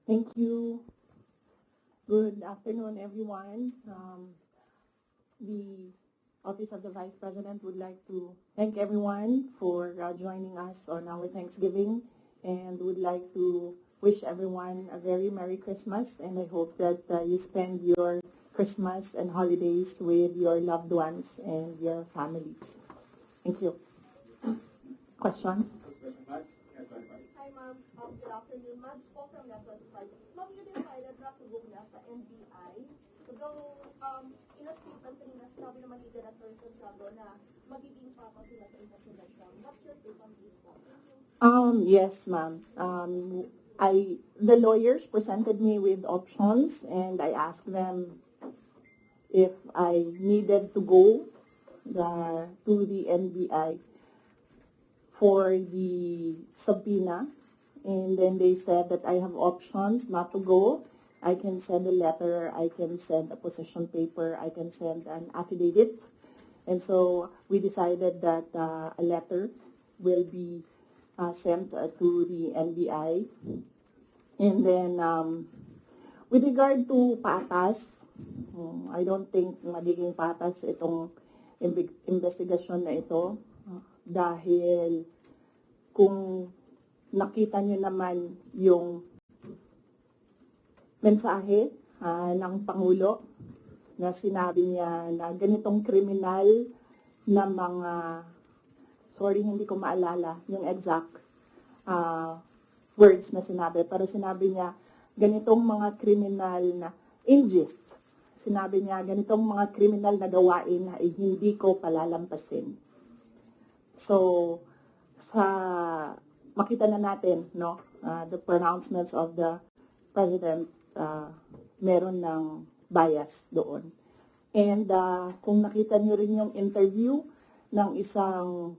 Thank you. Good afternoon, everyone. The Office of the Vice President would like to thank everyone for joining us on our Thanksgiving, and would like to wish everyone a very Merry Christmas, and I hope that you spend your Christmas and holidays with your loved ones and your families. Thank you. Questions? Hi, ma'am. Good afternoon. Mads po from Net 25. Ma'am, you decided not to book na sa NBI. Though, in a statement kanina, sinabi naman ni Director Santiago na magiging pa pa sila sa investigation. What's your take on this po? Yes, ma'am. The lawyers presented me with options, and I asked them if I needed to go to the NBI for the subpoena, and then they said that I have options not to go. I can send a letter, I can send a position paper, I can send an affidavit. And so we decided that a letter will be sent to the NBI. And then with regard to patas, I don't think magiging patas itong investigasyon na ito. Dahil kung nakita nyo naman yung mensahe ng Pangulo na sinabi niya na ganitong kriminal na mga, sorry hindi ko maalala yung exact words na sinabi, pero sinabi niya ganitong mga kriminal na ingest. Sinabi niya ganitong mga kriminal na gawain na hindi ko palalampasin. So, makita na natin, no, the pronouncements of the President, meron ng bias doon. And kung nakita niyo rin yung interview ng isang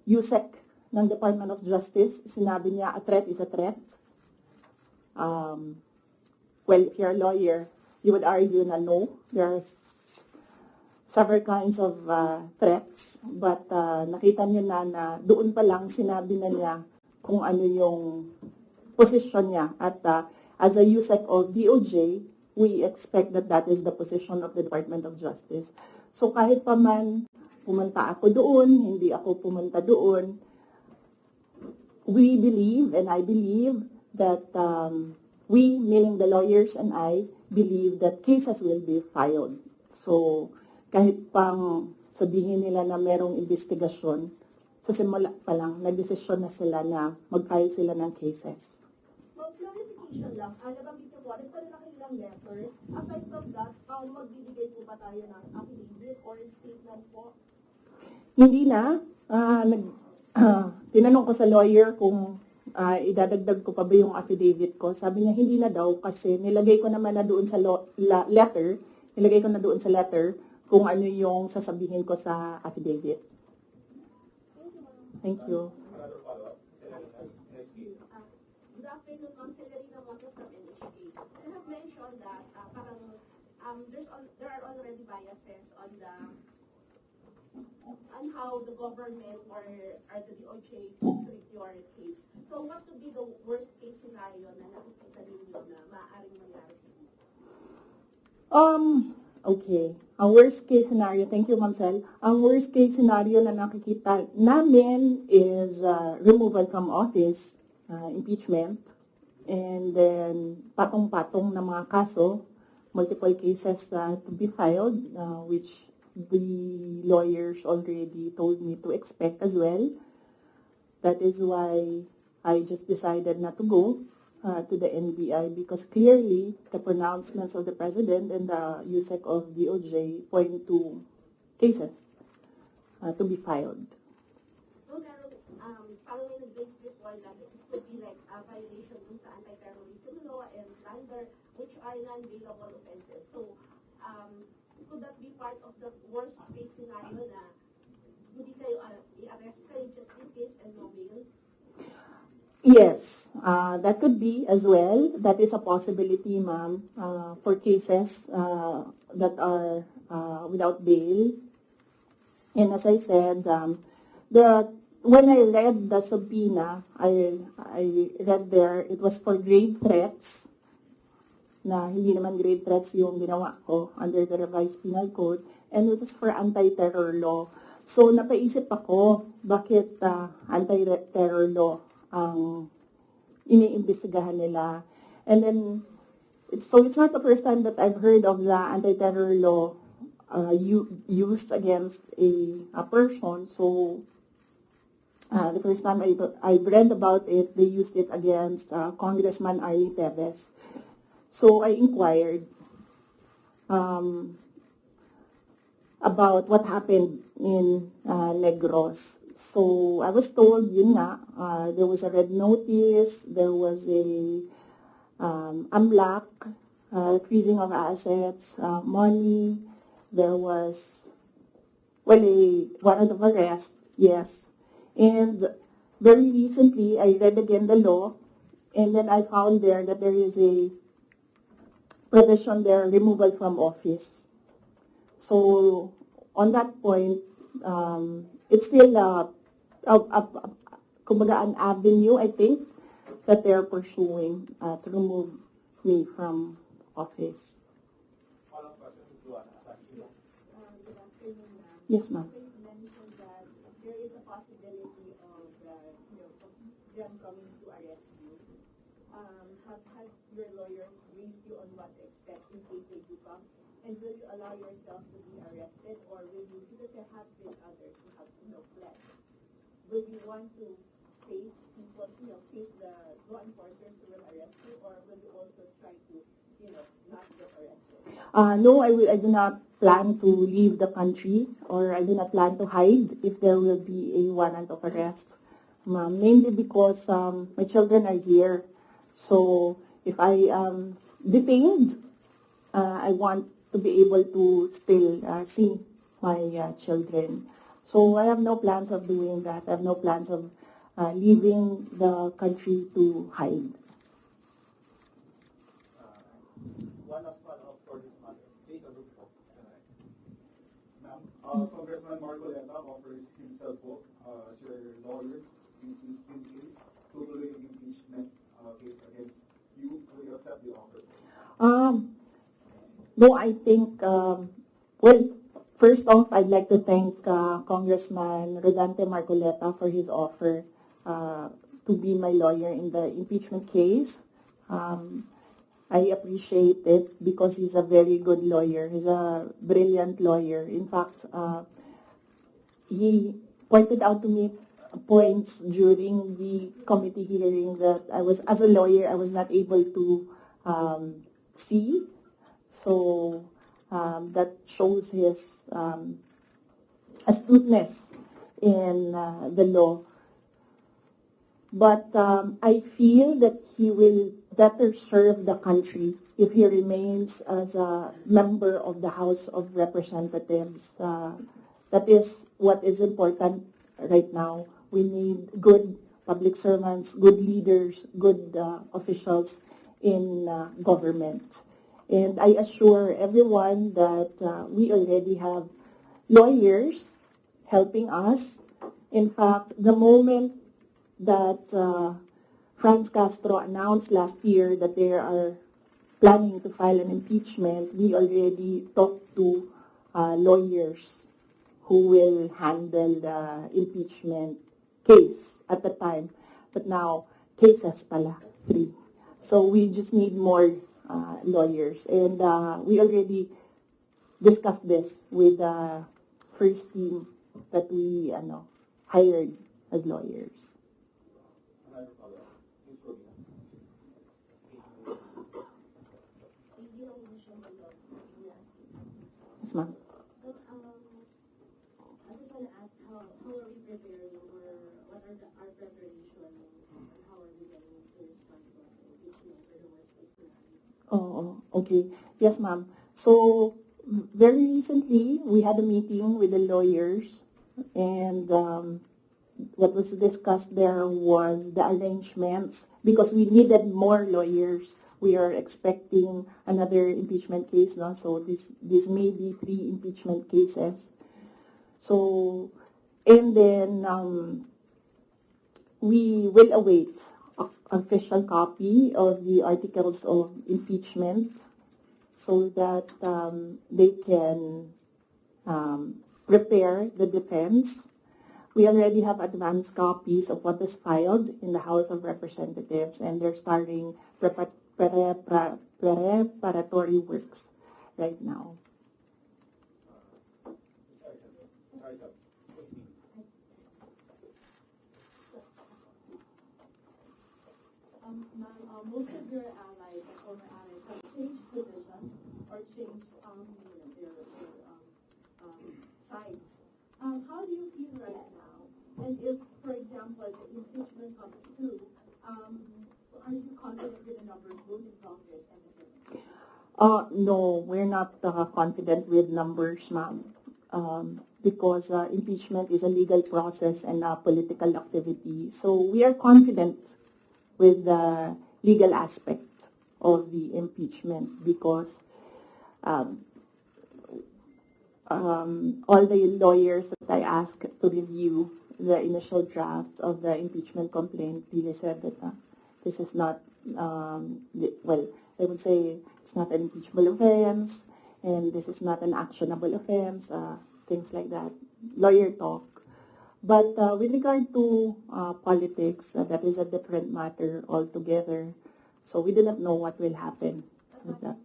USEC ng Department of Justice, sinabi niya, a threat is a threat. Well, if you're a lawyer, you would argue na no, there's several kinds of threats, but nakita niyo na doon pa lang sinabi na niya kung ano yung position niya. At as a USEC of DOJ, we expect that that is the position of the Department of Justice. So kahit pa man pumunta ako doon, hindi ako pumunta doon, we believe, and I believe, that we, meaning the lawyers and I, believe that cases will be filed. So kahit pang sabihin nila na merong investigasyon, sa simula pa lang, nagdesisyon na sila na mag-file sila ng cases. Clarification lang, nabanggit niyo po, nagpala na kanilang letter. Aside from that, magbibigay po ba tayo ng affidavit or statement po? Hindi na. Tinanong ko sa lawyer kung idadagdag ko pa ba yung affidavit ko. Sabi niya, hindi na daw kasi nilagay ko naman na doon sa letter, kung ano yung sasabihin ko sa affidavit. Thank you. Good afternoon, Ma'am Celerina Motos from NHK. You have mentioned that parang there are already biases on how the government or the DOJ treat your case. So what would be the worst case scenario na nakikita ninyo na maaaring mangyari sa inyo? Okay. Ang worst case scenario, thank you, Ma'am Cel. Ang worst case scenario na nakikita namin is removal from office, impeachment, and then patong-patong na mga kaso, multiple cases to be filed, which the lawyers already told me to expect as well. That is why I just decided not to go to the NBI, because clearly the pronouncements of the President and the USEC of DOJ point to cases to be filed. So, parang may nag-base before that it could be like a violation dun sa anti-terrorism law and slander, which are non-bailable offenses. So, could that be part of the worst case scenario na hindi kayo i-arrest kayo just in case and no bail? Yes, that could be as well. That is a possibility, ma'am, for cases that are without bail. And as I said, when I read the subpoena, I read there it was for grave threats na hindi naman grave threats yung ginawa ko under the revised penal code, and it was for anti-terror law. So, napaisip ako, bakit anti-terror law ang iniimbestigahan nila. And then, it's not the first time that I've heard of the anti-terror law used against a person. So, the first time I read about it, they used it against Congressman Ari Teves. So, I inquired about what happened in Negros. So, I was told, yun nga, there was a red notice, there was a AMLAC, freezing of assets, money, there was, well, a warrant of arrest, yes. And very recently, I read again the law, and then I found there that there is a provision there, removal from office. So, on that point, it's still kumbaga an avenue, I think, that they're pursuing to remove me from office. Yes, ma'am. You mentioned that there is a possibility of them coming to arrest you. Have your lawyers briefed you on what to expect in case they do come? And will you allow yourself to be arrested, or will you, because there have been others who have fled, will you want to face people, face the law enforcers who will arrest you, or will you also try to, not get arrested? No, I do not plan to leave the country, or I do not plan to hide if there will be a warrant of arrest. Mainly because my children are here. So if I am detained, I want to be able to still see my children. So I have no plans of doing that. I have no plans of leaving the country to hide. One last follow-up for this matter. Please, Ma'am, Congressman Marcoleta offers himself as your lawyer in case tutuloy yung impeachment case against you. Will you accept the offer? No, I think, well, first off, I'd like to thank Congressman Rodante Marcoleta for his offer to be my lawyer in the impeachment case. I appreciate it because he's a very good lawyer. He's a brilliant lawyer. In fact, he pointed out to me points during the committee hearing that as a lawyer, I was not able to see. So that shows his astuteness in the law. But I feel that he will better serve the country if he remains as a member of the House of Representatives. That is what is important right now. We need good public servants, good leaders, good officials in government. And I assure everyone that we already have lawyers helping us. In fact, the moment that Franz Castro announced last year that they are planning to file an impeachment, we already talked to lawyers who will handle the impeachment case at the time. But now, cases pala, 3. So we just need more lawyers. And we already discussed this with the first team that we hired as lawyers. Yes, ma'am. But, I just want to ask how are we preparing, or what are our preparations, and how are we going to respond to impeachment for the worst case scenario? Oh, okay. Yes, ma'am. So, very recently, we had a meeting with the lawyers, and what was discussed there was the arrangements, because we needed more lawyers. We are expecting another impeachment case now, so this may be 3 impeachment cases. So, and then we will await official copy of the articles of impeachment so that they can prepare the defense. We already have advanced copies of what is filed in the House of Representatives, and they're starting preparatory works right now. Most of your allies and former allies have changed positions or changed their sides. How do you feel right now? And if, for example, the impeachment comes through, are you confident with the numbers both in Congress and the Senate? No, we're not confident with numbers, ma'am, because impeachment is a legal process and a political activity. So we are confident with the legal aspect of the impeachment because all the lawyers that I asked to review the initial draft of the impeachment complaint really said that this is not, well, I would say it's not an impeachable offense and this is not an actionable offense, things like that, lawyer talk. But with regard to politics, that is a different matter altogether. So we do not know what will happen with that.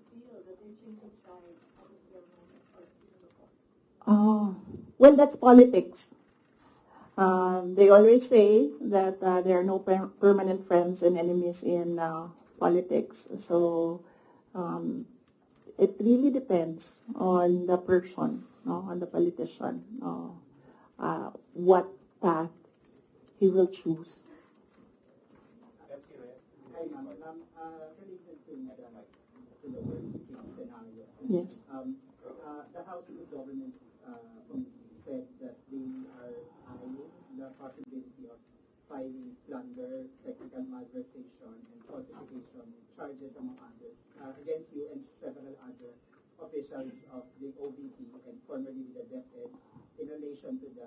Well, that's politics. They always say that there are no permanent friends and enemies in politics. So it really depends on the person, on the politician, what path he will choose. Related to the worst case scenario. Yes. The House of Government Committee said that they are eyeing the possibility of filing plunder, technical malversation, and falsification charges, among others, against you and several other officials of the OVP and formerly the DepEd in relation to the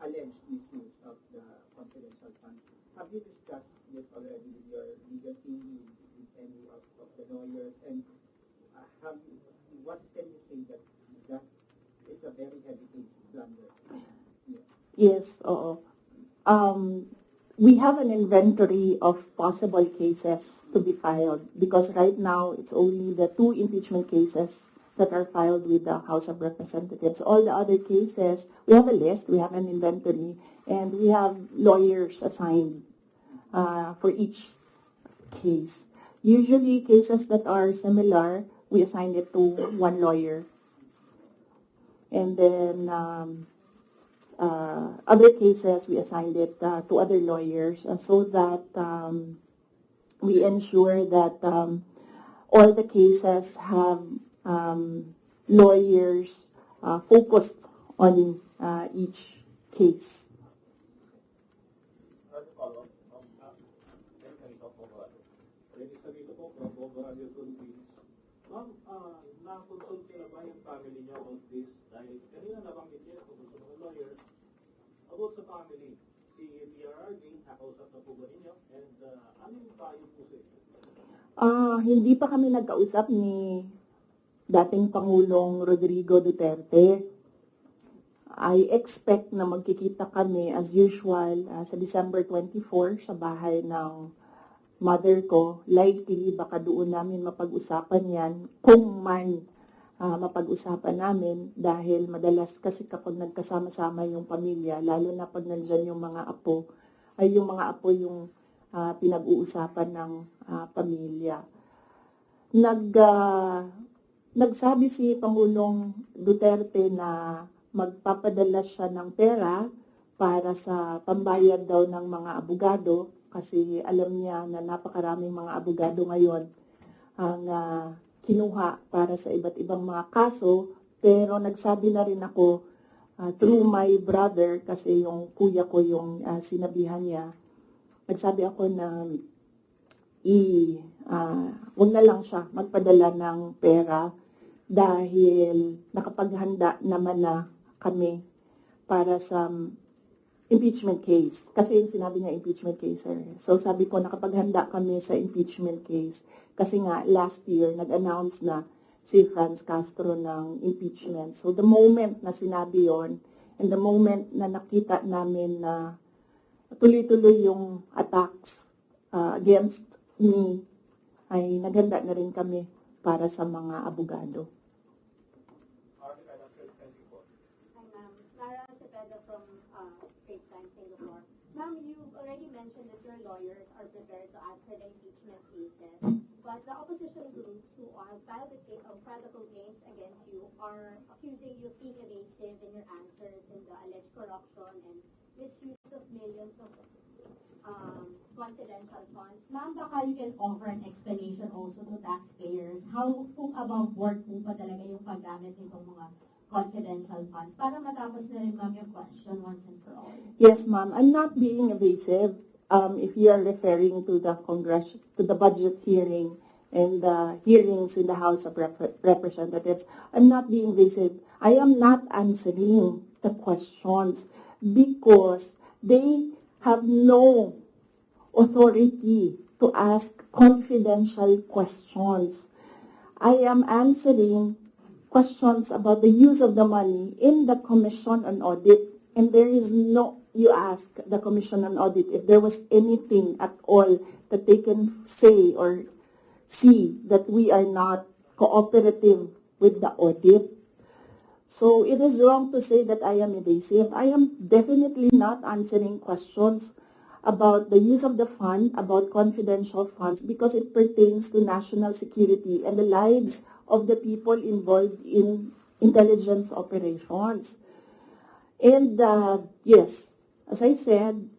alleged misuse of the confidential funds. Have you discussed this already with your legal team, with any of the lawyers, and what can you say that it's a very heavy case blunder? Yes. We have an inventory of possible cases to be filed because right now it's only the 2 impeachment cases that are filed with the House of Representatives. All the other cases, we have a list, we have an inventory, and we have lawyers assigned for each case. Usually cases that are similar, we assign it to one lawyer. And then other cases, we assigned it to other lawyers so that we ensure that all the cases have lawyers focused on each case. Ma'am, na-consult na ba yung family niyo about this? Dahil kanina nabanggit niyo kung gusto ng lawyer about sa family. Si PRRD, nakausap na po ba ninyo? And ano yung payo po sa inyo? Hindi pa kami nagkausap ni dating Pangulong Rodrigo Duterte. I expect na magkikita kami as usual sa December 24 sa bahay ng mother ko. Likely baka doon namin mapag-usapan yan kung man mapag-usapan namin dahil madalas kasi kapag nagkasama-sama yung pamilya, lalo na pag nandyan yung mga apo, ay yung mga apo yung pinag-uusapan ng pamilya. Nagsabi si Pangulong Duterte na magpapadala siya ng pera para sa pambayad daw ng mga abogado kasi alam niya na napakaraming mga abogado ngayon ang kinuha para sa iba't ibang mga kaso. Pero nagsabi na rin ako through my brother kasi yung kuya ko yung sinabihan niya. Nagsabi ako na wag na lang siya magpadala ng pera dahil nakapaghanda naman na kami para sa impeachment case. Kasi yung sinabi niya impeachment case, sir. So sabi ko, nakapaghanda kami sa impeachment case. Kasi nga, last year, nag-announce na si Franz Castro ng impeachment. So the moment na sinabi yon, and the moment na nakita namin na tuloy-tuloy yung attacks against me, ay naghanda na rin kami para sa mga abogado. Hi, ma'am. Sara from Straits Times, Singapore. Ma'am, you've already mentioned that your lawyers are prepared to answer the impeachment cases, but the opposition groups who filed the complaints against you are accusing you of being evasive in your answers in the alleged corruption and misuse of millions of confidential funds. Ma'am, baka you can offer an explanation also to taxpayers how kung above board po pa talaga yung paggamit nitong mga confidential funds para matapos na rin, ma'am, yung question once and for all. Yes, ma'am. I'm not being evasive. If you are referring to the budget hearing and the hearings in the House of Representatives, I'm not being evasive. I am not answering the questions because they have no authority to ask confidential questions. I am answering questions about the use of the money in the Commission on Audit, and there is no, you ask the Commission on Audit if there was anything at all that they can say or see that we are not cooperative with the audit. So it is wrong to say that I am evasive. I am definitely not answering questions about the use of the fund, about confidential funds, because it pertains to national security and the lives of the people involved in intelligence operations. And yes, as I said,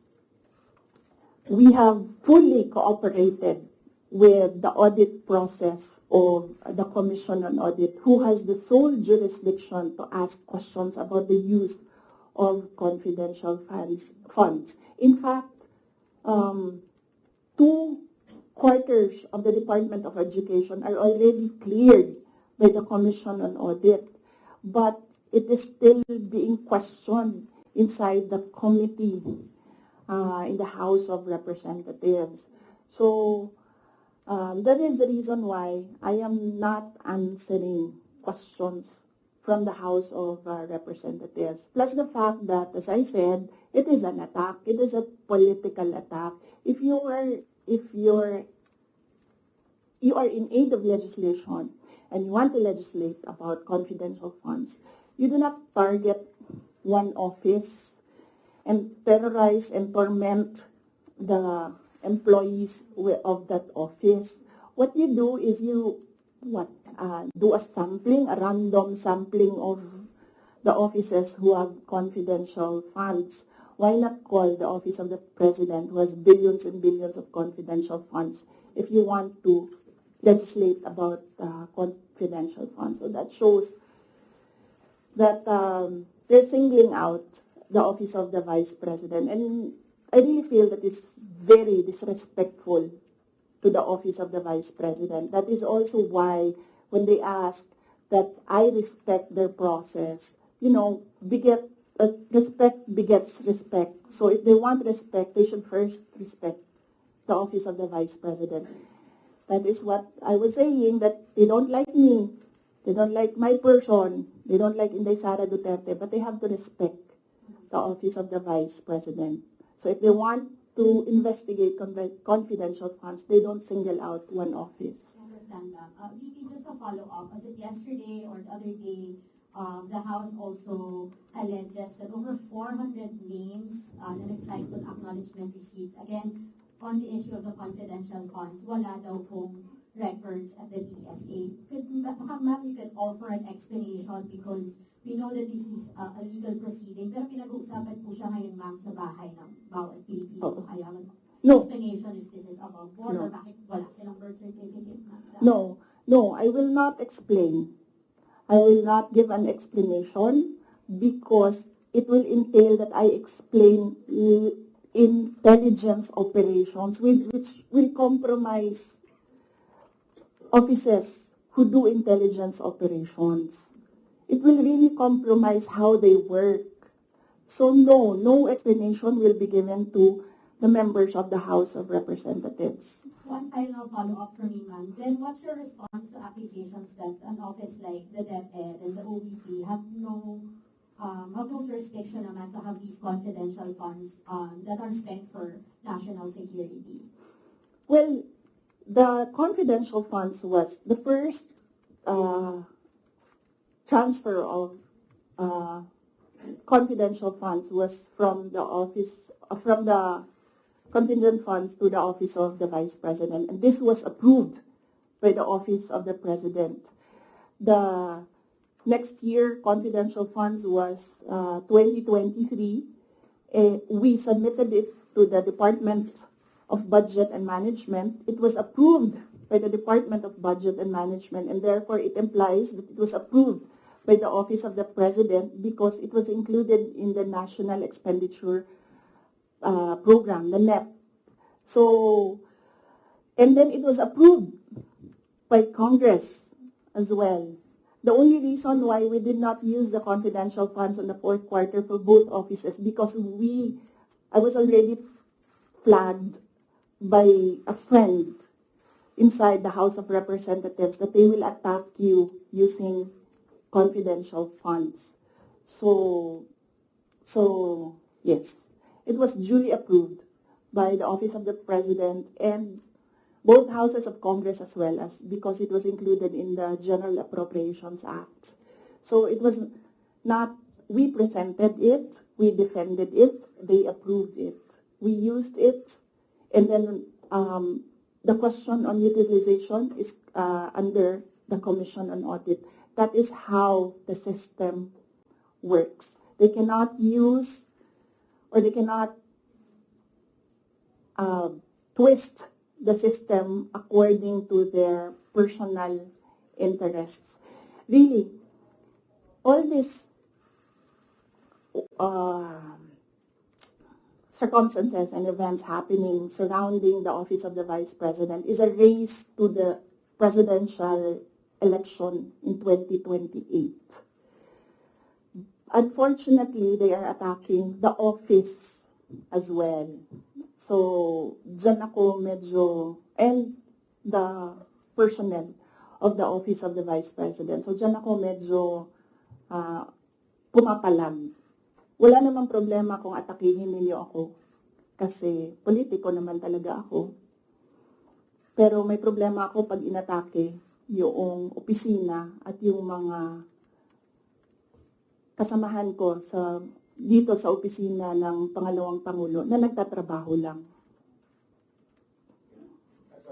we have fully cooperated with the audit process of the Commission on Audit, who has the sole jurisdiction to ask questions about the use of confidential funds. In fact, 2/4 of the Department of Education are already cleared by the Commission on Audit, but it is still being questioned inside the committee in the House of Representatives. So that is the reason why I am not answering questions from the House of Representatives. Plus the fact that, as I said, it is an attack. It is a political attack. If you are in aid of legislation and you want to legislate about confidential funds, you do not target one office and terrorize and torment the employees of that office. What you do is you do a random sampling of the offices who have confidential funds. Why not call the office of the president, who has billions and billions of confidential funds, if you want to legislate about confidential funds? So that shows that they're singling out the office of the vice president. And I really feel that it's very disrespectful to the office of the vice president. That is also why when they ask that I respect their process, respect begets respect. So if they want respect, they should first respect the office of the vice president. That is what I was saying, that they don't like me, they don't like my person, they don't like Inday Sara Duterte, but they have to respect the office of the vice president. So if they want to investigate confidential funds, they don't single out one office. I understand that. VP, just a follow-up. Was it yesterday or the other day, the House also alleges that over 400 names na nag-cite with acknowledgement receipts, again, on the issue of the confidential funds, wala daw pong records at the DSA. Ma'am, you could offer an explanation because we know that this is a legal proceeding, pero pinag-uusapan po siya ngayon, ma'am, sa bahay ng bawat Pilipino. Kaya explanation is this is above board or bakit wala silang birth certificate, ma'am? No, I will not explain. I will not give an explanation because it will entail that I explain intelligence operations which will compromise officers who do intelligence operations. It will really compromise how they work. So no explanation will be given to the members of the House of Representatives. One final follow-up for me, ma'am. Then what's your response to accusations that an office like the DepEd and the OVP have no jurisdiction naman to have these confidential funds that are spent for national security? Well, the confidential funds was the first transfer of confidential funds was from the office, from the contingent funds to the office of the Vice President, and this was approved by the office of the President. The next year confidential funds was 2023. We submitted it to the Department of Budget and Management. It was approved by the Department of Budget and Management, and therefore it implies that it was approved by the Office of the President because it was included in the National Expenditure Program, the NEP. So, and then it was approved by Congress as well. The only reason why we did not use the confidential funds in the fourth quarter for both offices because I was already flagged by a friend inside the House of Representatives that they will attack you using confidential funds. So yes, it was duly approved by the Office of the President and both houses of Congress as well as because it was included in the General Appropriations Act. So it was not, we presented it, we defended it, they approved it. We used it, and then the question on utilization is under the Commission on Audit. That is how the system works. They cannot use or they cannot twist the system according to their personal interests. Really, all these circumstances and events happening surrounding the office of the Vice President is a race to the presidential election in 2028. Unfortunately, they are attacking the office as well. So, dyan ako medyo, and the personnel of the office of the Vice President. So, dyan ako medyo pumapalag. Wala namang problema kung atakihin ninyo ako. Kasi politiko naman talaga ako. Pero may problema ako pag inatake yung opisina at yung mga kasamahan ko dito sa opisina ng Pangalawang Pangulo na nagtatrabaho lang.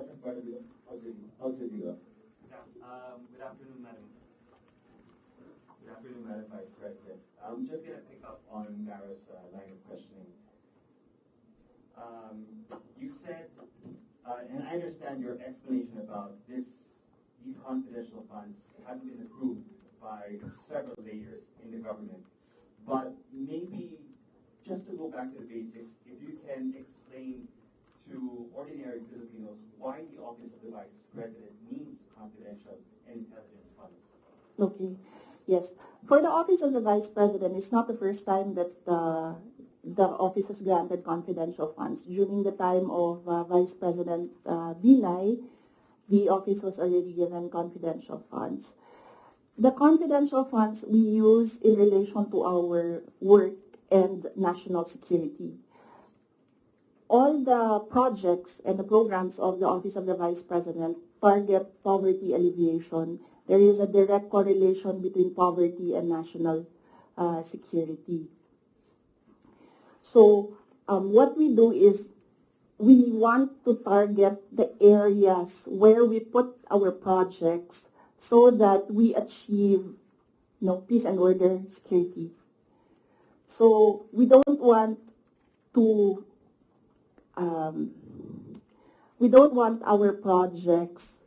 Good afternoon, Madam. Good afternoon, Madam Vice President. I'm just going to pick up on Nara's line of questioning. You said, and I understand your explanation about these confidential funds haven't been approved by several layers in the government. But maybe, just to go back to the basics, if you can explain to ordinary Filipinos why the Office of the Vice President needs confidential and intelligence funds. Okay, yes. For the Office of the Vice President, it's not the first time that the office was granted confidential funds. During the time of Vice President Binay, the office was already given confidential funds. The confidential funds we use in relation to our work and national security. All the projects and the programs of the Office of the Vice President target poverty alleviation. There is a direct correlation between poverty and national security. So what we do is we want to target the areas where we put our projects so that we achieve peace and order, security. So we don't want our projects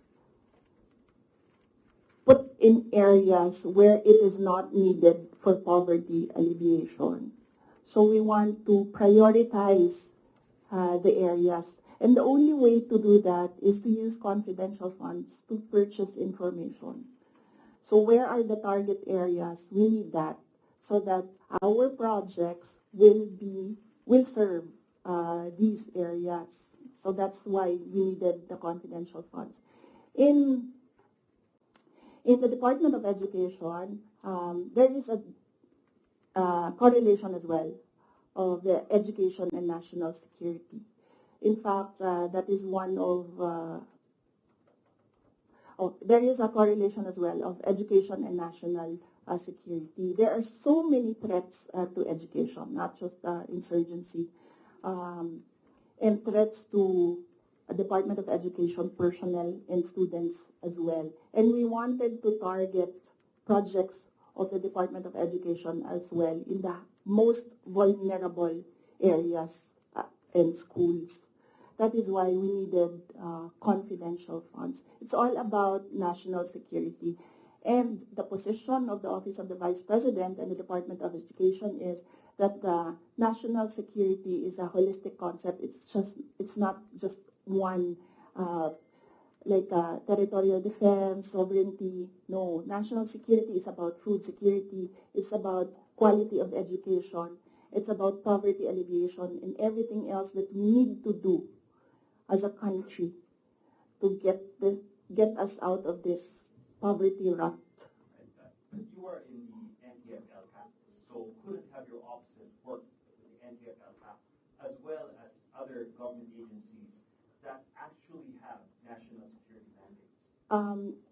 put in areas where it is not needed for poverty alleviation. So we want to prioritize the areas. And the only way to do that is to use confidential funds to purchase information. So where are the target areas? We need that. so that our projects will serve these areas. So that's why we needed the confidential funds. In the Department of Education, there is a correlation as well of the education and national security. In fact, that is one of there is a correlation as well of education and national security. There are so many threats to education, not just insurgency, and threats to Department of Education personnel and students as well. And we wanted to target projects of the Department of Education as well in the most vulnerable areas and schools. That is why we needed confidential funds. It's all about national security. And the position of the Office of the Vice President and the Department of Education is that the national security is a holistic concept. It's not just one, like territorial defense, sovereignty. No, national security is about food security. It's about quality of education. It's about poverty alleviation and everything else that we need to do as a country to get us out of this poverty rut. But you are in the NTF-LCAP, so couldn't have your offices work with the NTF-LCAP as well as other government agencies that actually have national security mandates?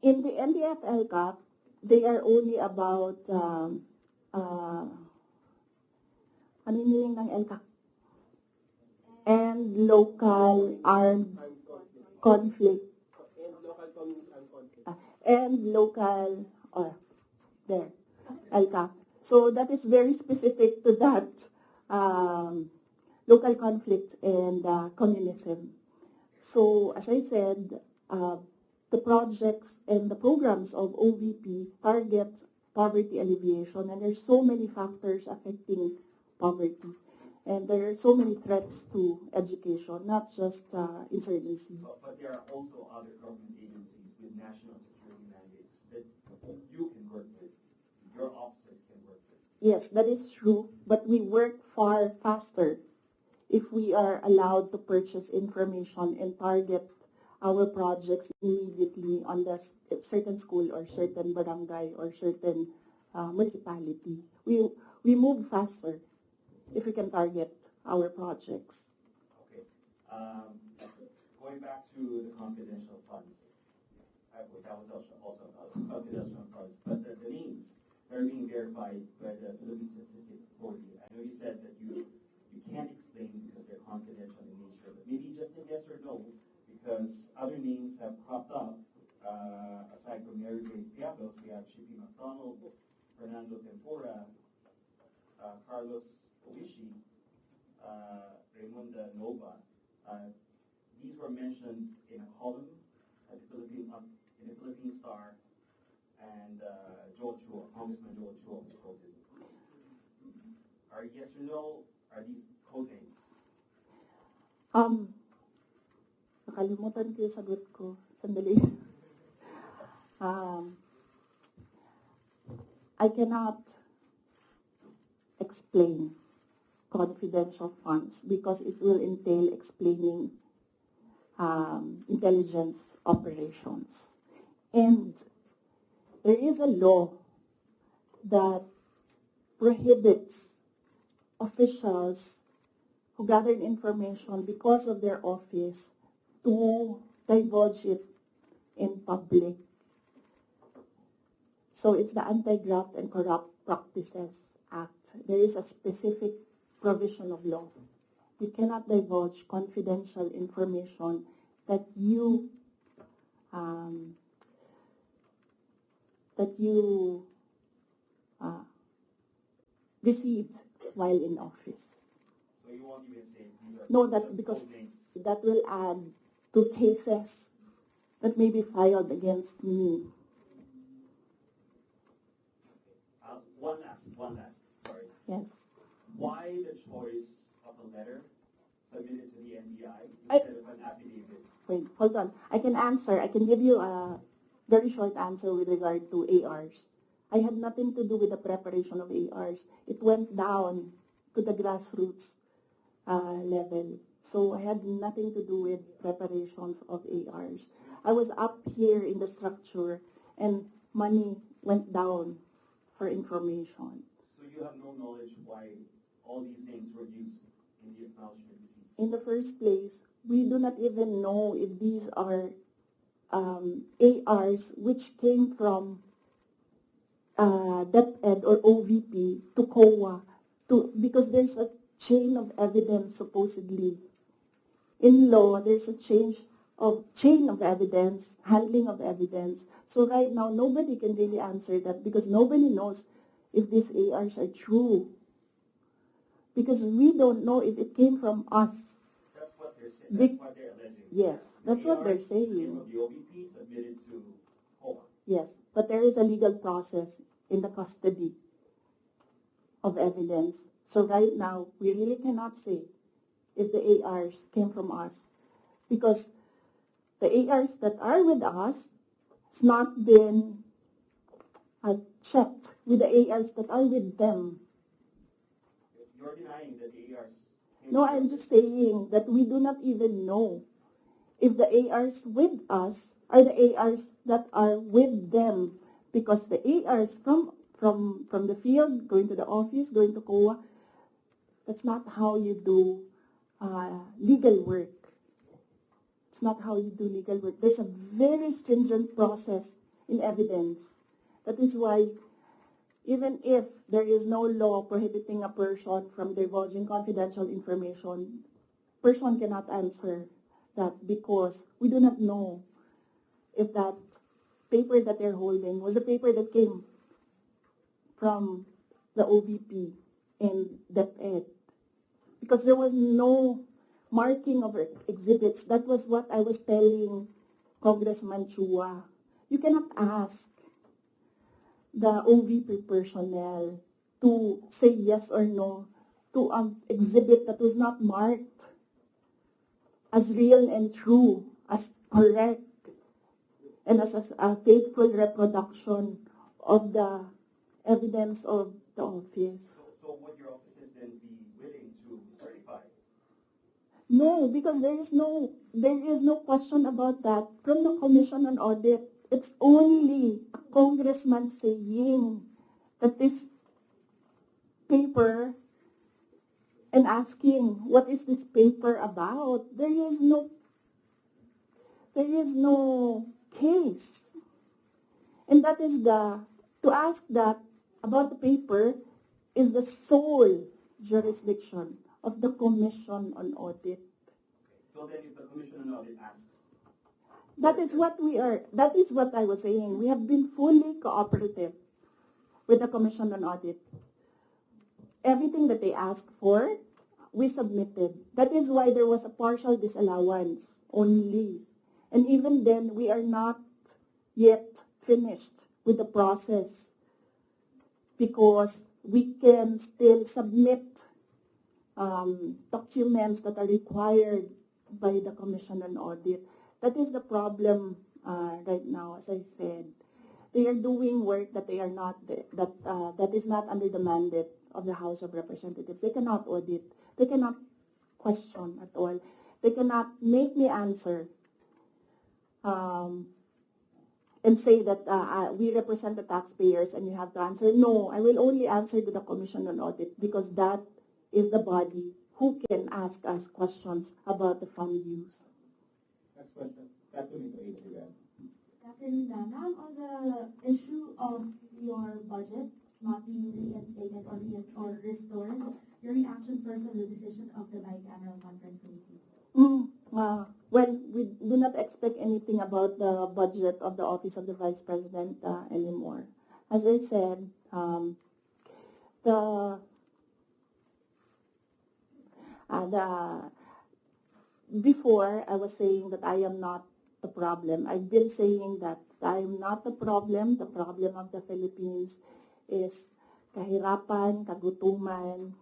In the NTF-LCAP, they are only about ano yung meaning ng LCAP? And local armed conflict. And local, there, LCAP. So that is very specific to that local conflict and communism. So as I said, the projects and the programs of OVP target poverty alleviation, and there's so many factors affecting poverty. And there are so many threats to education, not just insurgency. But there are also other government agencies with national security mandates that you can work with, your offices can work with. Yes, that is true, but we work far faster if we are allowed to purchase information and target our projects immediately on the certain school or certain barangay or certain municipality. We move faster if we can target our projects. Okay. Going back to the confidential funds, that was also about confidential funds, but the names are being verified by the Philippine Statistics Authority. I know you said that you can't explain because they're confidential in nature, but maybe just a yes or no, because other names have cropped up. Aside from Mary Grace Diablos, we have Shippy McDonald, Fernando Tempora, Carlos Oishi, Raymond Nova. These were mentioned in a column at the in the Philippine Star, and Joel Chua, Congressman Joel Chua was quoted. Are yes or no, are these code names? Nakalimutan ko yung sagot ko. Sandali. I cannot explain confidential funds because it will entail explaining intelligence operations. And there is a law that prohibits officials who gathered information because of their office to divulge it in public. So it's the Anti-Graft and Corrupt Practices Act. There is a specific provision of law. You cannot divulge confidential information that you received while in office. So you won't even say these are No, that because that will add to cases that may be filed against me. One last, sorry. Yes. Why the choice of a letter submitted to the NBI instead of an affidavit? Wait, hold on. I can answer. I can give you a very short answer with regard to ARs. I had nothing to do with the preparation of ARs. It went down to the grassroots level. So I had nothing to do with preparations of ARs. I was up here in the structure and money went down for information. So you have no knowledge why all these names were used in the acknowledgement receipts? In the first place, we do not even know if these are ARs which came from DepEd or OVP to COA, because there's a chain of evidence supposedly. In law, there's a chain of evidence, handling of evidence. So right now, nobody can really answer that because nobody knows if these ARs are true. Because we don't know if it came from us. That's what they're saying. That's what they're alleging. Yes, that's what they're saying. The OVP submitted to COA. Yes, but there is a legal process in the custody of evidence. So right now, we really cannot say if the ARs came from us, because the ARs that are with us has not been checked with the ARs that are with them. You're denying that the ARs... No, I'm just saying that we do not even know if the ARs with us are the ARs that are with them, because the ARs from the field, going to the office, going to COA, that's not how you do legal work. It's not how you do legal work. There's a very stringent process in evidence. That is why even if there is no law prohibiting a person from divulging confidential information, person cannot answer that because we do not know if that paper that they're holding was a paper that came from the OVP and DepEd. Because there was no marking of exhibits. That was what I was telling Congressman Chua. You cannot ask the OVP personnel to say yes or no to an exhibit that was not marked as real and true, as correct, and as a faithful reproduction of the evidence of the office. So would your offices then be willing to certify? No, because there is no question about that from the Commission on Audit. It's only a congressman saying that this paper and asking what is this paper about. There is no case. And that is to ask that about the paper is the sole jurisdiction of the Commission on Audit. So then if the Commission on Audit asks... That is what I was saying. We have been fully cooperative with the Commission on Audit. Everything that they asked for, we submitted. That is why there was a partial disallowance only. And even then, we are not yet finished with the process because we can still submit documents that are required by the Commission on Audit. That is the problem right now, as I said. They are doing work that they are not that is not under the mandate of the House of Representatives. They cannot audit. They cannot question at all. They cannot make me answer and say that we represent the taxpayers and you have to answer. No, I will only answer to the Commission on Audit because that is the body who can ask us questions about the fund use. Next question. Catherine Adrian. Catherine, ma'am, on the issue of your budget not being reinstated or restored, your reaction first on the decision of the bicameral conference committee? Well, we do not expect anything about the budget of the Office of the Vice President anymore. As I said, before I was saying that I am not the problem. I've been saying that I am not the problem. The problem of the Philippines is kahirapan, kagutuman,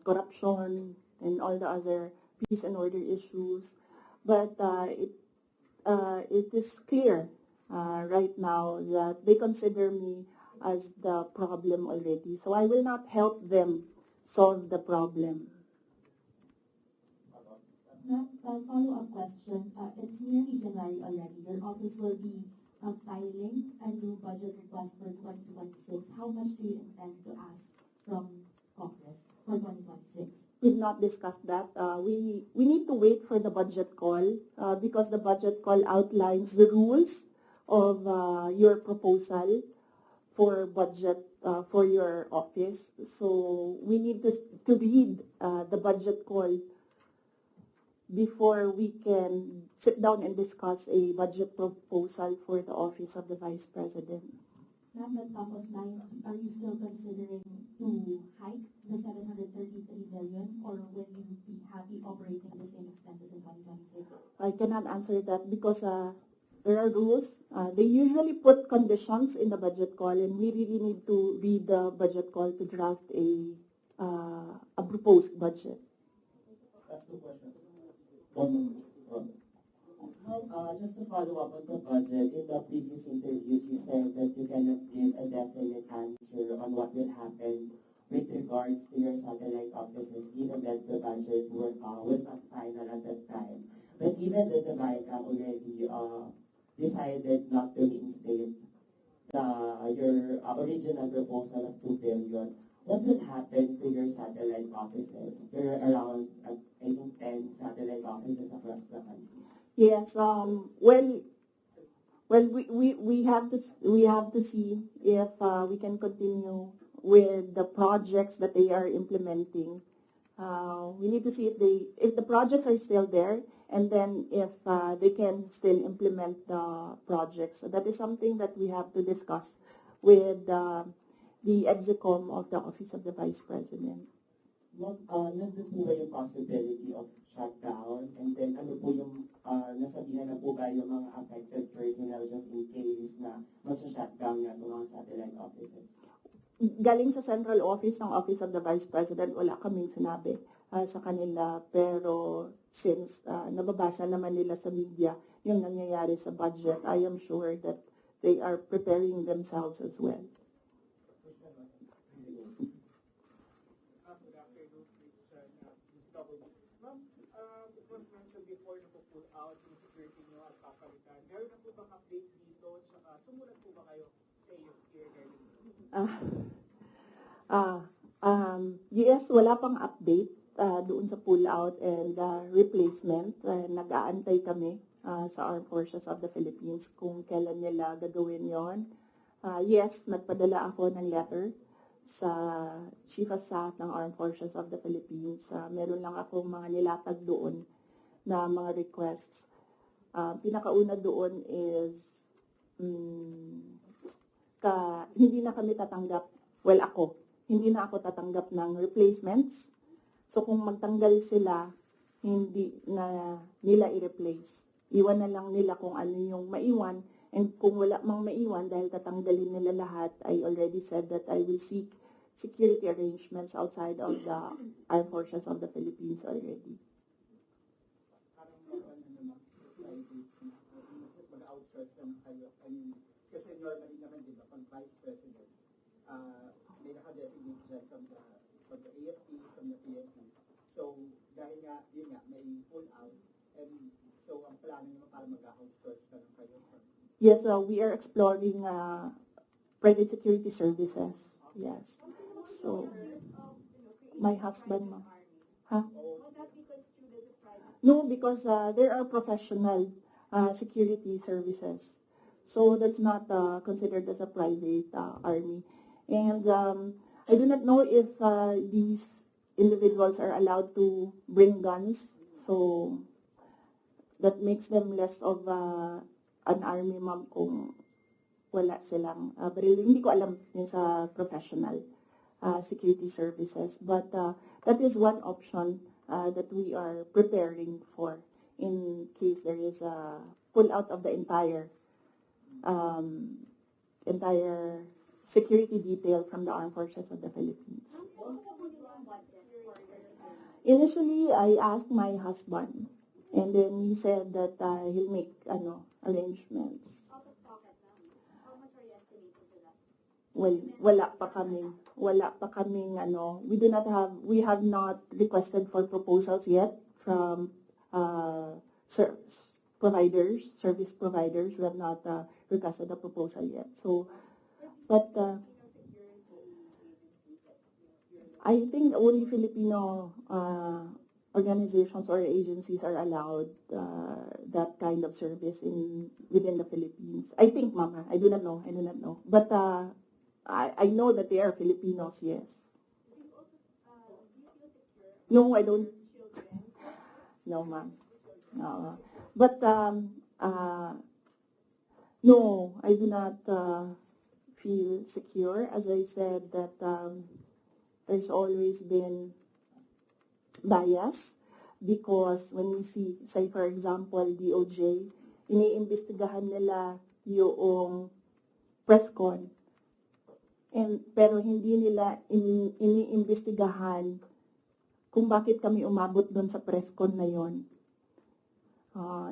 corruption, and all the other peace and order issues. But it is clear right now that they consider me as the problem already. So I will not help them solve the problem. Ma'am, a follow-up question. It's nearly January already. Your office will be filing a new budget request for 2026. How much do you intend to ask from Congress for 2026? We've not discussed that. We need to wait for the budget call because the budget call outlines the rules of your proposal for budget for your office. So we need to read the budget call before we can sit down and discuss a budget proposal for the Office of the Vice President. Ma'am, at top of mind, are you still considering to hike the 733 million, or will you be happy operating the same expenses in 2026? I cannot answer that because there are rules. They usually put conditions in the budget call, and we really need to read the budget call to draft a proposed budget. Ask two questions. Just to follow up on the budget, in the previous interviews, you said that you cannot give a definite answer on what will happen with regards to your satellite offices, given that the budget was not final at that time. But given that the BICAM already decided not to reinstate your original proposal of 2 billion, what will happen to your satellite offices? There are around, I think, 10 satellite offices across the country. Yes. We have to see if we can continue with the projects that they are implementing. We need to see if the projects are still there, and then if they can still implement the projects. So that is something that we have to discuss with the execom of the Office of the Vice President. Nandun po ba yung possibility of shutdown? And then ano po yung nasabihan na po ba yung mga affected personnel just in case na mag-shutdown na itong mga satellite offices? Galing sa central office ng Office of the Vice President, wala kaming sinabi sa kanila. Pero since nababasa naman nila sa media yung nangyayari sa budget, I am sure that they are preparing themselves as well. It was mentioned before na pull out yung security nyo at papalitan. Meron na po bang update dito? Tsaka sumunod po ba kayo sa AFP regarding this? Yes, wala pang update doon sa pull out and replacement. Nag-aantay kami sa Armed Forces of the Philippines kung kailan nila gagawin yon. Yes, nagpadala ako ng letter sa Chief of Staff ng Armed Forces of the Philippines. Meron lang akong mga nilatag doon na mga requests. Pinakauna doon is hindi na kami tatanggap, hindi na ako tatanggap ng replacements. So kung magtanggal sila, hindi na nila i-replace. Iwan na lang nila kung ano yung maiwan. And kung wala mang maiwan dahil tatanggalin nila lahat, I already said that I will seek security arrangements outside of the Armed Forces of the Philippines already. Mag-outsource lang kayo. Kasi normally naman, di ba, pag Vice President, may naka-designate dyan from the AFP, from the PNP. So, dahil nga, yun nga, may pull out. And so, ang plano nyo para mag-outsource ka lang kayo. Yes, we are exploring private security services. Yes. So, my husband, huh? No, because there are professional security services. So that's not considered as a private army. And I do not know if these individuals are allowed to bring guns. So that makes them less of an army ma'am kung wala silang baril. Hindi ko alam yun sa professional security services. But that is one option that we are preparing for in case there is a pull out of the entire security detail from the Armed Forces of the Philippines. Initially, I asked my husband, and then he said that he'll make arrangements. Out of pocket, how much are you estimating for that? Well, wala pa kaming ano, we have not requested for proposals yet from service providers. We have not requested a proposal yet. So, but I think only Filipino organizations or agencies are allowed that kind of service within the Philippines. I think, Mama, I do not know. But I know that they are Filipinos, yes. No, I don't. No, Ma'am. No. But no, I do not feel secure. As I said, that there's always been bias because when we see, say for example, DOJ, iniimbestigahan nila yung press con. Pero hindi nila iniimbestigahan kung bakit kami umabot doon sa press con na yon.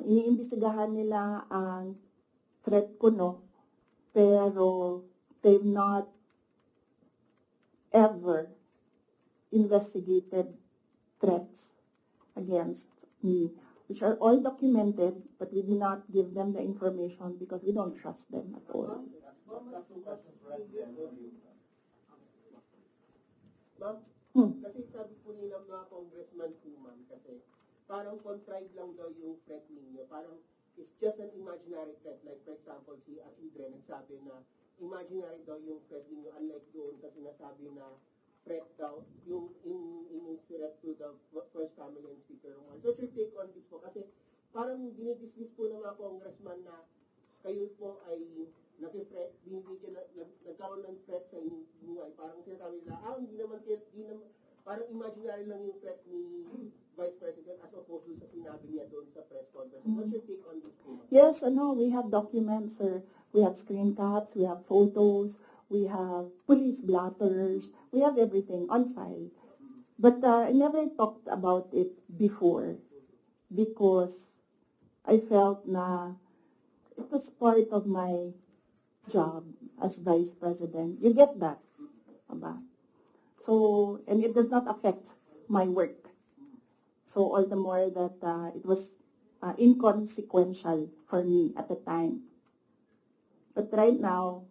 Iniimbestigahan nila ang threat ko, no? Pero they've not ever investigated threats against me, which are all documented, but we do not give them the information because we don't trust them at all. Ma'am, kasi sabi po nila mga congressman po, ma'am, kasi parang contrived lang daw yung threat ninyo. Parang it's just an imaginary threat. Like for example, si Asidre nagsabi na imaginary daw yung threat ninyo, unlike doon sa sinasabi na threat daw, yung threat to the First Family and Speaker. So what's your take on this po? Kasi parang dinidismiss po ng mga congressman na kayo po ay nagkaroon ng threat sa inyong buhay. Parang sinasabi nila, parang imaginary lang yung threat ni Vice President as opposed to sa sinabi niya doon sa press conference. What's your take on this? Yes, we have documents, sir. We have screen caps, we have photos, we have police blotters, we have everything on file. But I never talked about it before because I felt na it was part of my job as Vice President. You get that? Aba? So, and it does not affect my work. So, all the more that it was inconsequential for me at the time. But right now,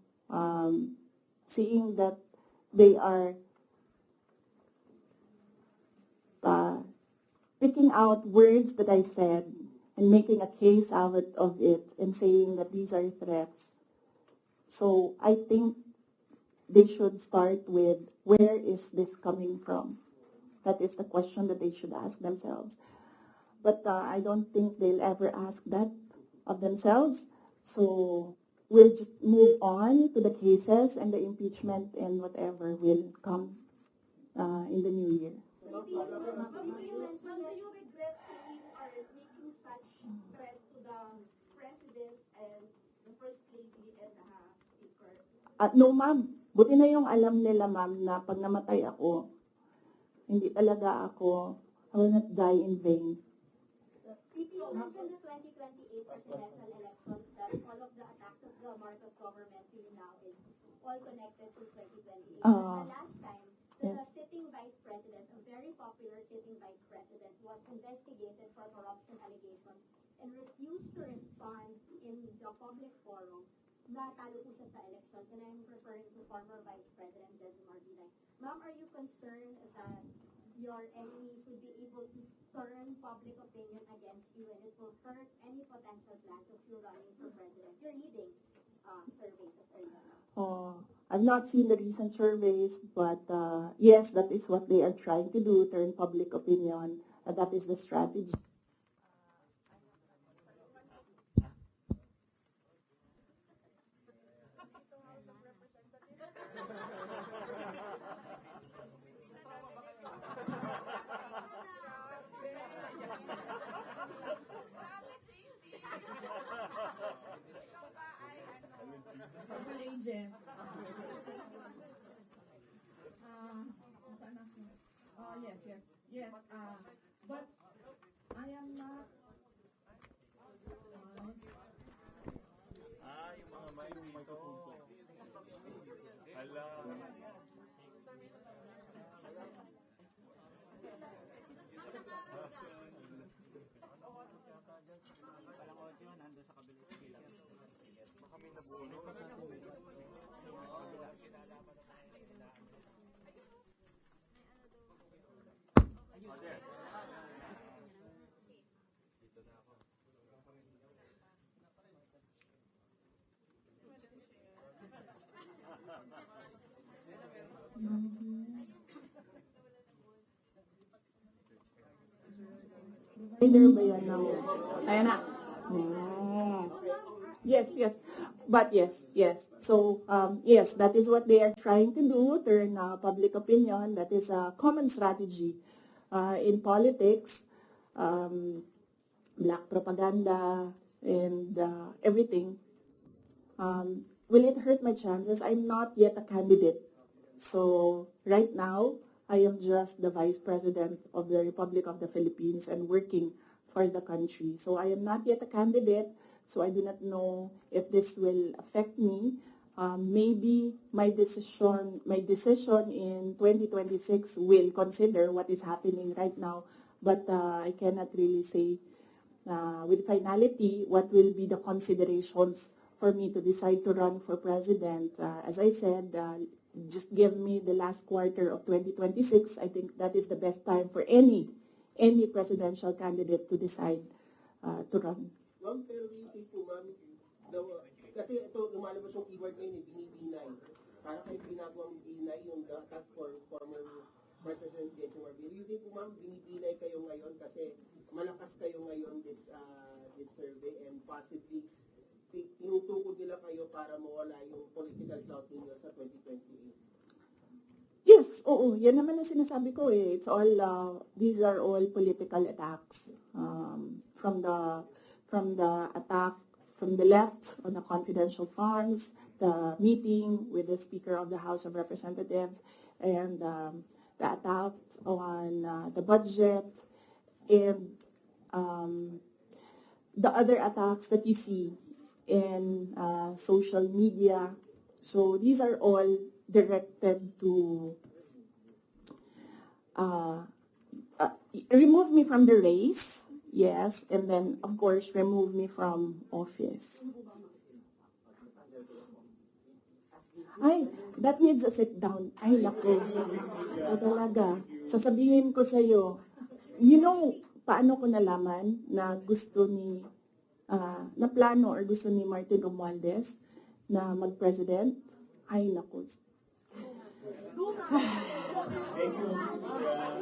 seeing that they are picking out words that I said and making a case out of it and saying that these are threats. So I think they should start with, where is this coming from? That is the question that they should ask themselves. But I don't think they'll ever ask that of themselves. So we'll just move on to the cases and the impeachment and whatever will come in the new year. Do you regret saying or making such threat to the President and the First Lady and the Speaker? No, ma'am. Buti na yung alam nila, ma'am, na pag namatay ako, hindi talaga ako, I will not die in vain. You mentioned the 2028 presidential elections, that all of the attacks of the Marcos government to you now is all connected to 2028. The last time, the sitting vice president, a very popular sitting vice president, was investigated for corruption allegations and refused to respond in the public forum. Natalo po siya sa elections, and I'm referring to former Vice President Jesse Martinez. Ma'am, are you concerned that your enemies will be able to turn public opinion against you and it will hurt any potential plans of you running for president? You're leading surveys as earlier. I've not seen the recent surveys, but yes, that is what they are trying to do, turn public opinion. That is the strategy. Yes. But I am not. Yung mga may microphone po. Either ba yan ng... Ayan na. Yes, yes. But yes. So, yes, that is what they are trying to do, turn public opinion. That is a common strategy in politics. Black propaganda and everything. Will it hurt my chances? I'm not yet a candidate. So, right now, I am just the Vice President of the Republic of the Philippines and working for the country. So I am not yet a candidate, so I do not know if this will affect me. Maybe my decision in 2026 will consider what is happening right now, but I cannot really say with finality what will be the considerations for me to decide to run for president. As I said, just give me the last quarter of 2026. I think that is the best time for any presidential candidate to decide to run. Ma'am, pero isip po, ma'am, kasi ito, lumalabas yung keyword ngayon, binibinay. Para kayo ginagawang binay yung task for former President J.P. Marbil. You think po, ma'am, binibinay kayo ngayon kasi malakas kayo ngayon this survey and possibly tinutukod nila kayo para mawala yung political clout ninyo sa 2028? Yes, oo. Yan naman ang sinasabi ko eh. It's all, these are all political attacks. From the attack from the left on the confidential funds, the meeting with the Speaker of the House of Representatives, and the attack on the budget, and the other attacks that you see in social media. So these are all directed to remove me from the race, yes, and then of course remove me from office. Ay, that needs a sit down. Ay, lako. Talaga. Sasabihin ko sa'yo, you know, paano ko nalaman na gusto ni na plano or gusto ni Martin Romualdez na mag-president? Ay, naku.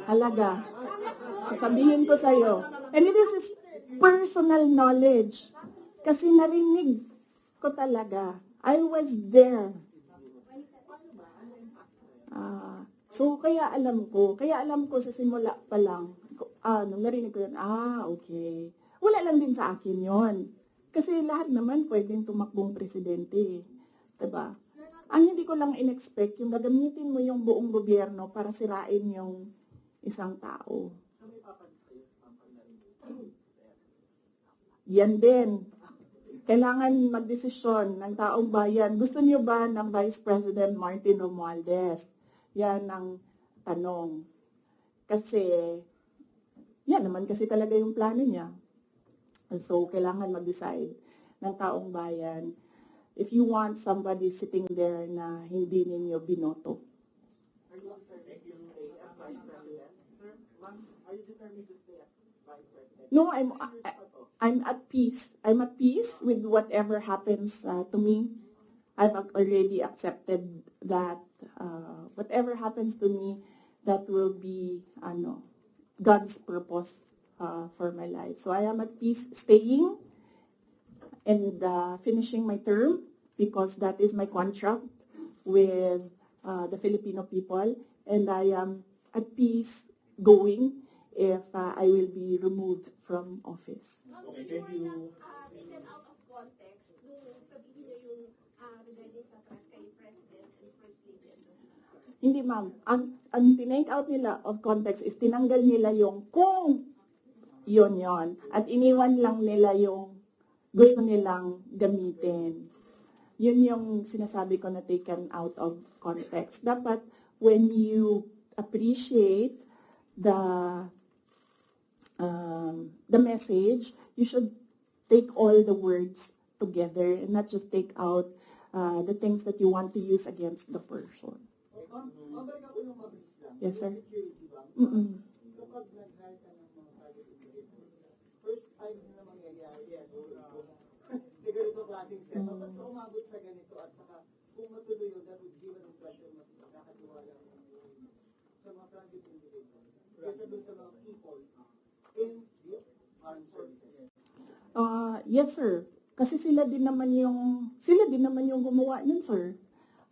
Halaga. Sasabihin ko sa'yo. And this is personal knowledge. Kasi narinig ko talaga. I was there. So, kaya alam ko sa simula pa lang, nung narinig ko yun, okay. Wala lang din sa akin yon. Kasi lahat naman pwedeng tumakbong presidente. Diba? Ang hindi ko lang in-expect, yung gagamitin mo yung buong gobyerno para sirain yung isang tao. Yan din. Kailangan magdesisyon ng taong bayan. Gusto niyo ba ng Vice President Martin Romualdez? Yan ang tanong. Kasi, yan naman kasi talaga yung plano niya. So, kailangan mag-decide ng taong bayan if you want somebody sitting there na hindi ninyo binoto. Are you determined to stay as Vice President? Sir, ma'am, are you determined to stay as Vice President? No, I'm at peace. I'm at peace with whatever happens to me. I've already accepted that whatever happens to me, that will be God's purpose for my life. So I am at peace staying and finishing my term because that is my contract with the Filipino people, and I am at peace going if I will be removed from office. Okay, thank you. Taken out of context, nung sabihin niyo yung regarding sa kay President and First Lady and the Speaker. Hindi, ma'am. Ang tinake out nila of context is tinanggal nila yung kung yon. At iniwan lang nila yung gusto nilang gamitin. yun yung sinasabi ko na taken out of context. Dapat, when you appreciate the message, you should take all the words together and not just take out the things that you want to use against the person. Yes, sir. Mm-mm. Kapag nag-hire ka ng mga private individuals, first time na mangyayari, yes, may ganito klaseng setup, at umabot sa ganito, at saka kung matuloy yun, that would give an impression mas nakakatiwala sa mga private individuals, kaysa doon sa mga people in the armed services. Yes, sir. Kasi sila din naman yung gumawa nun, sir.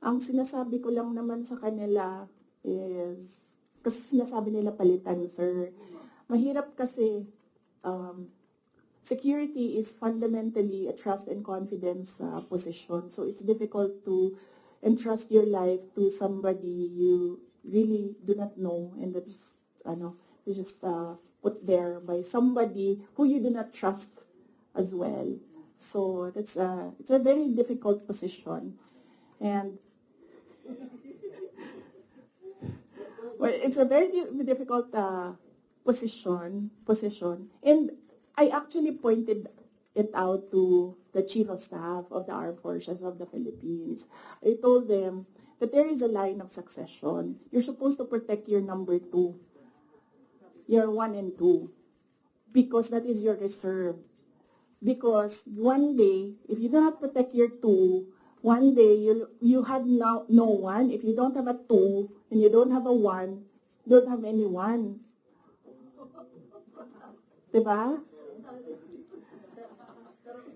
Ang sinasabi ko lang naman sa kanila is, kasi sinasabi nila palitan, sir. Mahirap kasi, security is fundamentally a trust and confidence position. So it's difficult to entrust your life to somebody you really do not know, and that's, you just put there by somebody who you do not trust as well. So it's a very difficult position, and well, it's a very difficult position, and I actually pointed it out to the Chief of Staff of the Armed Forces of the Philippines. I told them that there is a line of succession. You're supposed to protect your number 2, your 1 and 2, because that is your reserve. Because one day, if you do not protect your 2, one day you have no one. If you don't have a 2 and you don't have a 1, you don't have anyone. Diba?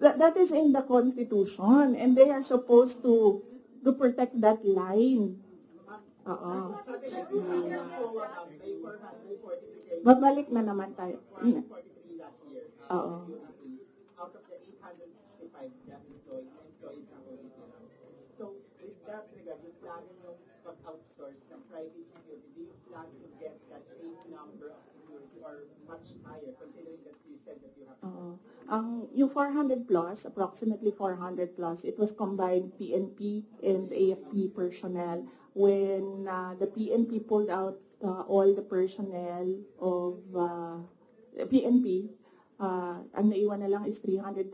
That is in the Constitution, and they are supposed to protect that line. Babalik na naman tayo. Oo. Out of the 865 that employees na ulit nila. So, with that regard, yung plano yung pag-outsource ng private security, do you plan to get that same number of security or much higher, considering that you said that you have yung 400 plus, approximately 400 plus, it was combined PNP and AFP personnel. When the PNP pulled out all the personnel of PNP, ang naiwan na lang is 334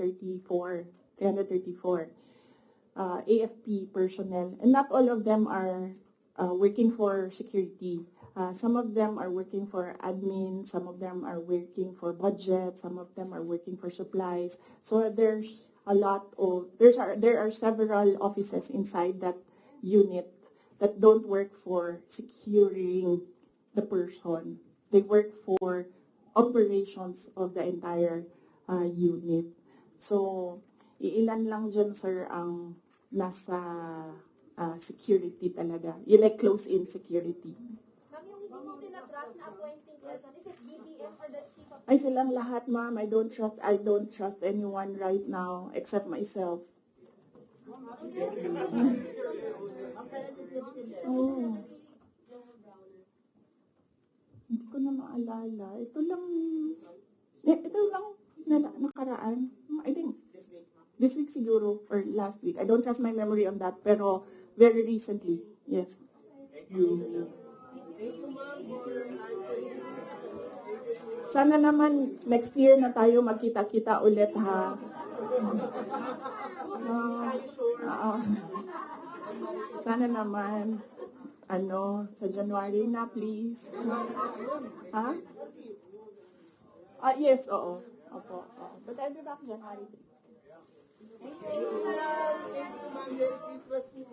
AFP personnel, and not all of them are working for security. Some of them are working for admin, some of them are working for budget, some of them are working for supplies. So there's a lot of there are several offices inside that unit that don't work for securing the person. They work for operations of the entire unit. So, iilan lang dyan, sir, ang nasa security talaga. You like close-in security. Ma'am, yung hindi mo tinatras na appointing person, is it BBM or the chief of... Ay, silang lahat, ma'am. I don't trust anyone right now except myself. Oh. Hindi ko na maalala. Ito lang nakaraan. I think this week siguro or last week. I don't trust my memory on that, pero very recently. Yes. Thank you. Sana naman next year na tayo magkita-kita ulit, ha. Sana naman sa January na, please. Ha? Yes, oo. Opo. But I'll be back January 3. Thank you, ma'am. Merry Christmas po